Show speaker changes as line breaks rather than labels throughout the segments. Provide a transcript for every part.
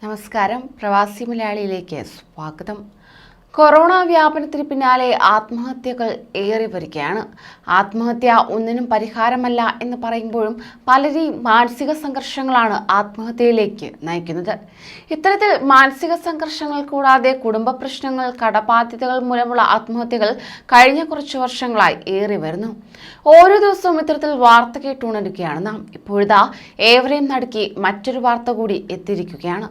നമസ്കാരം. പ്രവാസി മലയാളിയിലേക്ക് സ്വാഗതം. കൊറോണ വ്യാപനത്തിന് പിന്നാലെ ആത്മഹത്യകൾ ഏറി വരികയാണ്. ആത്മഹത്യ ഒന്നിനും പരിഹാരമല്ല എന്ന് പറയുമ്പോഴും പലരെയും മാനസിക സംഘർഷങ്ങളാണ് ആത്മഹത്യയിലേക്ക് നയിക്കുന്നത്. ഇത്തരത്തിൽ മാനസിക സംഘർഷങ്ങൾ കൂടാതെ കുടുംബ പ്രശ്നങ്ങൾ, കടബാധ്യതകൾ മൂലമുള്ള ആത്മഹത്യകൾ കഴിഞ്ഞ കുറച്ച് വർഷങ്ങളായി ഏറി വരുന്നു. ഓരോ ദിവസവും ഇത്തരത്തിൽ വാർത്ത കേട്ടുണരുകയാണ് നാം. ഇപ്പോഴിതാ ഏവരെയും നടുക്കി മറ്റൊരു വാർത്ത കൂടി എത്തിയിരിക്കുകയാണ്.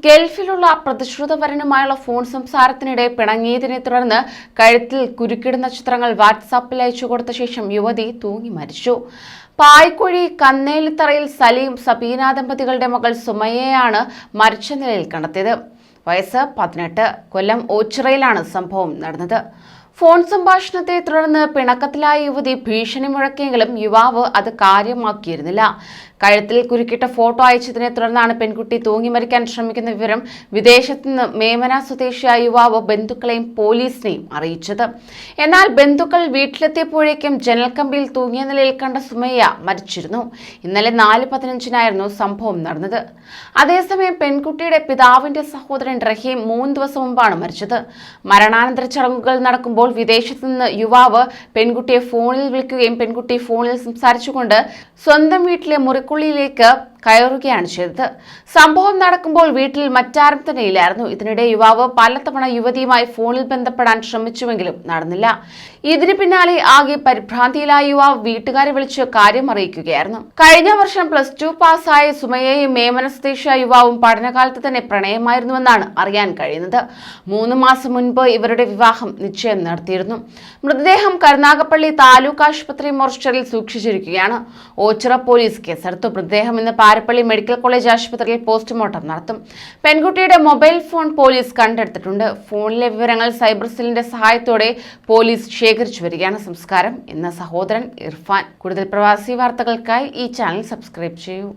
ഗൾഫിലുള്ള പ്രതിശ്രുതവരനുമായുള്ള ഫോൺ സംസാരത്തിനിടെ പിണങ്ങിയതിനെ തുടർന്ന് കഴുത്തിൽ കുരുക്കിടുന്ന ചിത്രങ്ങൾ വാട്സാപ്പിൽ അയച്ചു കൊടുത്ത ശേഷം യുവതി തൂങ്ങി മരിച്ചു. പായ്ക്കുഴി കന്നേലിത്തറയിൽ സലീം സബീന ദമ്പതികളുടെ മകൾ സുമയ്യയാണ് മരിച്ച നിലയിൽ കണ്ടെത്തിയത്. വയസ്സ് 18. കൊല്ലം ഓച്ചിറയിലാണ് സംഭവം നടന്നത്. ഫോൺ സംഭാഷണത്തെ തുടർന്ന് പിണക്കത്തിലായ യുവതി ഭീഷണി മുഴക്കിയെങ്കിലും യുവാവ് അത് കാര്യമാക്കിയിരുന്നില്ല. കഴുത്തിൽ കുരുക്കിട്ട ഫോട്ടോ അയച്ചതിനെ തുടർന്നാണ് പെൺകുട്ടി തൂങ്ങി മരിക്കാൻ ശ്രമിക്കുന്ന വിവരം വിദേശത്ത് നിന്ന് മേമന സ്വദേശിയായ യുവാവ് ബന്ധുക്കളെയും പോലീസിനെയും അറിയിച്ചത്. എന്നാൽ ബന്ധുക്കൾ വീട്ടിലെത്തിയപ്പോഴേക്കും ജനൽക്കമ്പിയിൽ തൂങ്ങിയ നിലയിൽ കണ്ട സുമയ്യ മരിച്ചിരുന്നു. ഇന്നലെ 4:15 സംഭവം നടന്നത്. അതേസമയം പെൺകുട്ടിയുടെ പിതാവിന്റെ സഹോദരൻ റഹീം 3 ദിവസം മുമ്പാണ് മരിച്ചത്. മരണാനന്തര ചടങ്ങുകൾ നടക്കുമ്പോൾ വിദേശത്ത് നിന്ന് യുവാവ് പെൺകുട്ടിയെ ഫോണിൽ വിളിക്കുകയും പെൺകുട്ടി ഫോണിൽ സംസാരിച്ചുകൊണ്ട് സ്വന്തം വീട്ടിലെ മുറിക്കുള്ളിലേക്ക് കയറുകയാണ് ചെയ്തത്. സംഭവം നടക്കുമ്പോൾ വീട്ടിൽ മറ്റാരും തന്നെ ഇല്ലായിരുന്നു. ഇതിനിടെ യുവാവ് പലതവണ യുവതിയുമായി ഫോണിൽ ബന്ധപ്പെടാൻ ശ്രമിച്ചുവെങ്കിലും നടന്നില്ല. ഇതിന് പിന്നാലെ ആകെ പരിഭ്രാന്തിയിലായ യുവാവ് വീട്ടുകാരെ വിളിച്ച് കാര്യം അറിയിക്കുകയായിരുന്നു. കഴിഞ്ഞ വർഷം +2 പാസ്സായ സുമയ്യയും മേമന സ്വദേശിയായ യുവാവും പഠനകാലത്ത് തന്നെ പ്രണയമായിരുന്നുവെന്നാണ് അറിയാൻ കഴിയുന്നത്. 3 മാസം മുൻപ് ഇവരുടെ വിവാഹം നിശ്ചയം നടത്തിയിരുന്നു. മൃതദേഹം കരുനാഗപ്പള്ളി താലൂക്ക് ആശുപത്രി മോർച്ചറിയിൽ സൂക്ഷിച്ചിരിക്കുകയാണ്. ഓച്ചിറ പോലീസ് കേസെടുത്തു. മൃതദേഹം ഇന്ന് പാരപ്പള്ളി മെഡിക്കൽ കോളേജ് ആശുപത്രിയിൽ പോസ്റ്റ്മോർട്ടം നടത്തും. പെൺകുട്ടിയുടെ മൊബൈൽ ഫോൺ പോലീസ് കണ്ടെടുത്തിട്ടുണ്ട്. ഫോണിലെ വിവരങ്ങൾ സൈബർ സെല്ലിന്റെ സഹായത്തോടെ പോലീസ് ശേഖരിച്ചു വരികയാണ്. സംസ്കാരം എന്ന സഹോദരൻ ഇർഫാൻ. കൂടുതൽ പ്രവാസി വാർത്തകൾക്കായി ഈ ചാനൽ സബ്സ്ക്രൈബ് ചെയ്യൂ.